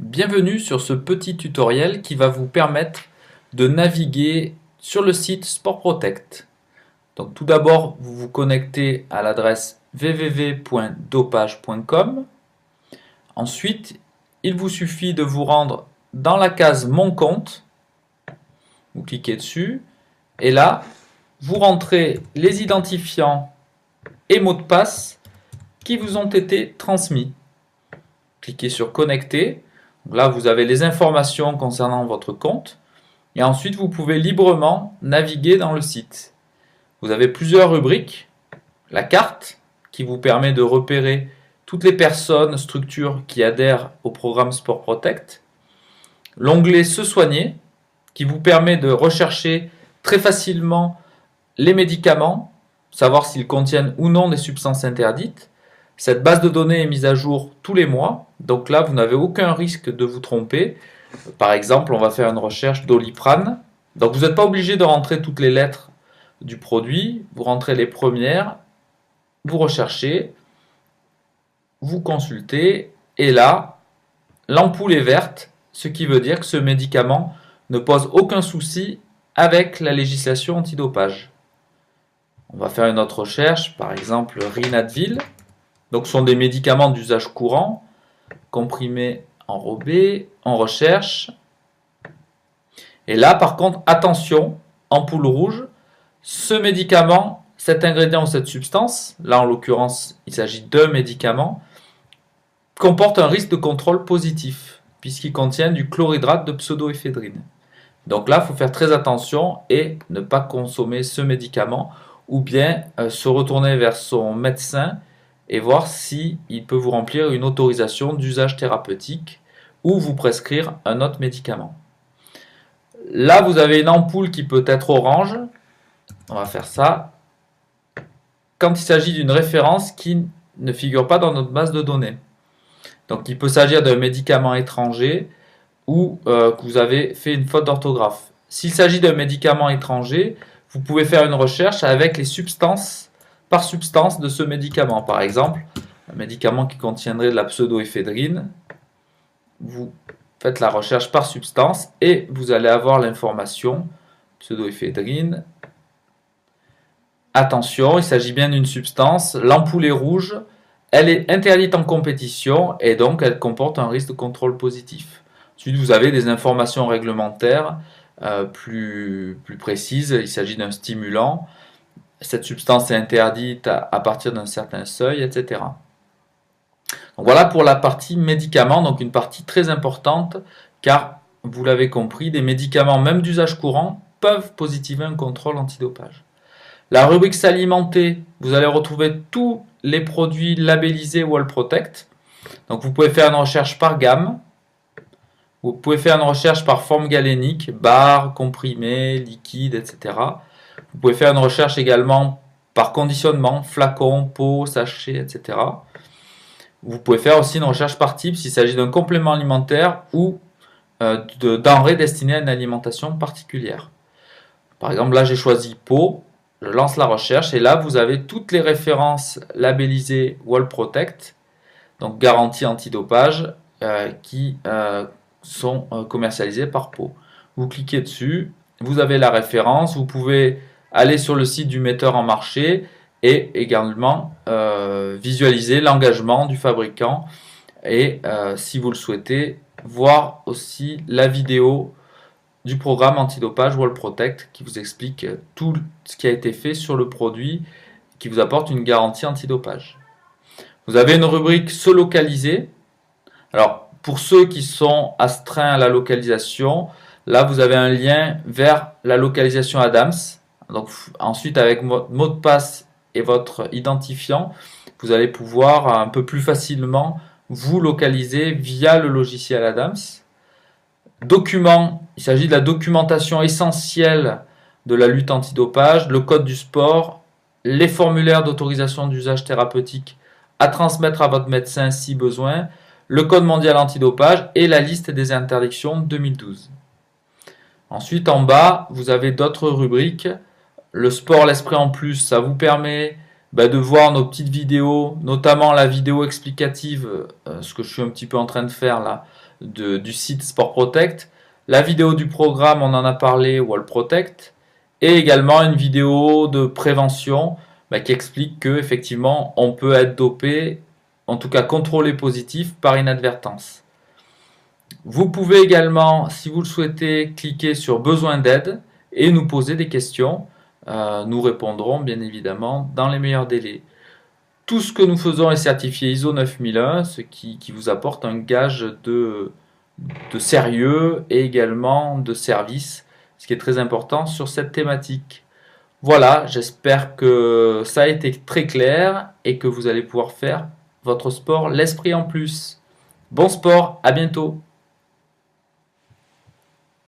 Bienvenue sur ce petit tutoriel qui va vous permettre de naviguer sur le site Sport Protect. Donc tout d'abord, vous vous connectez à l'adresse www.dopage.com. Ensuite, il vous suffit de vous rendre dans la case Mon compte. Vous cliquez dessus et là, vous rentrez les identifiants et mots de passe qui vous ont été transmis. Cliquez sur Connecter. Là, vous avez les informations concernant votre compte. Et ensuite, vous pouvez librement naviguer dans le site. Vous avez plusieurs rubriques. La carte, qui vous permet de repérer toutes les personnes, structures qui adhèrent au programme Sport Protect. L'onglet Se soigner, qui vous permet de rechercher très facilement les médicaments, savoir s'ils contiennent ou non des substances interdites. Cette base de données est mise à jour tous les mois, donc là vous n'avez aucun risque de vous tromper. Par exemple, on va faire une recherche Doliprane. Donc vous n'êtes pas obligé de rentrer toutes les lettres du produit, vous rentrez les premières, vous recherchez, vous consultez, et là, l'ampoule est verte, ce qui veut dire que ce médicament ne pose aucun souci avec la législation antidopage. On va faire une autre recherche, par exemple Rinadvil. Donc ce sont des médicaments d'usage courant, comprimés enrobés, on recherche. Et là par contre, attention, ampoule rouge, ce médicament, cet ingrédient ou cette substance, là en l'occurrence il s'agit d'un médicament, comporte un risque de contrôle positif, puisqu'il contient du chlorhydrate de pseudoéphédrine. Donc là, il faut faire très attention et ne pas consommer ce médicament, ou bien se retourner vers son médecin et voir s'il peut vous remplir une autorisation d'usage thérapeutique ou vous prescrire un autre médicament. Là, vous avez une ampoule qui peut être orange. On va faire ça. Quand il s'agit d'une référence qui ne figure pas dans notre base de données. Donc, il peut s'agir d'un médicament étranger ou que vous avez fait une faute d'orthographe. S'il s'agit d'un médicament étranger, vous pouvez faire une recherche avec les substances par substance de ce médicament. Par exemple, un médicament qui contiendrait de la pseudoéphédrine, vous faites la recherche par substance et vous allez avoir l'information pseudoéphédrine. Attention, il s'agit bien d'une substance, l'ampoule est rouge, elle est interdite en compétition et donc elle comporte un risque de contrôle positif. Ensuite, vous avez des informations réglementaires plus précises, il s'agit d'un stimulant. Cette substance est interdite à partir d'un certain seuil, etc. Donc voilà pour la partie médicaments, donc une partie très importante, car vous l'avez compris, des médicaments même d'usage courant peuvent positiver un contrôle antidopage. La rubrique s'alimenter, vous allez retrouver tous les produits labellisés Wall Protect. Donc vous pouvez faire une recherche par gamme, vous pouvez faire une recherche par forme galénique, barres, comprimés, liquides, etc. Vous pouvez faire une recherche également par conditionnement, flacon, pot, sachet, etc. Vous pouvez faire aussi une recherche par type s'il s'agit d'un complément alimentaire ou de denrées destinées à une alimentation particulière. Par exemple, là j'ai choisi pot, je lance la recherche et là vous avez toutes les références labellisées Wall Protect, donc garantie antidopage, qui sont commercialisées par pot. Vous cliquez dessus, vous avez la référence, vous pouvez aller sur le site du metteur en marché et également visualiser l'engagement du fabricant et si vous le souhaitez, voir aussi la vidéo du programme antidopage Wall Protect qui vous explique tout ce qui a été fait sur le produit qui vous apporte une garantie antidopage. Vous avez une rubrique Se localiser. Alors pour ceux qui sont astreints à la localisation, là vous avez un lien vers la localisation Adams. Donc ensuite avec votre mot de passe et votre identifiant, vous allez pouvoir un peu plus facilement vous localiser via le logiciel Adams. Documents, il s'agit de la documentation essentielle de la lutte antidopage, le code du sport, les formulaires d'autorisation d'usage thérapeutique à transmettre à votre médecin si besoin, le code mondial antidopage et la liste des interdictions 2012. Ensuite en bas, vous avez d'autres rubriques. Le sport, l'esprit en plus, ça vous permet de voir nos petites vidéos, notamment la vidéo explicative, ce que je suis un petit peu en train de faire là, du site Sport Protect, la vidéo du programme, on en a parlé, Wall Protect, et également une vidéo de prévention qui explique que effectivement on peut être dopé, en tout cas contrôlé positif par inadvertance. Vous pouvez également, si vous le souhaitez, cliquer sur besoin d'aide et nous poser des questions. Nous répondrons bien évidemment dans les meilleurs délais. Tout ce que nous faisons est certifié ISO 9001, ce qui vous apporte un gage de sérieux et également de service, ce qui est très important sur cette thématique. Voilà, j'espère que ça a été très clair et que vous allez pouvoir faire votre sport l'esprit en plus. Bon sport, à bientôt.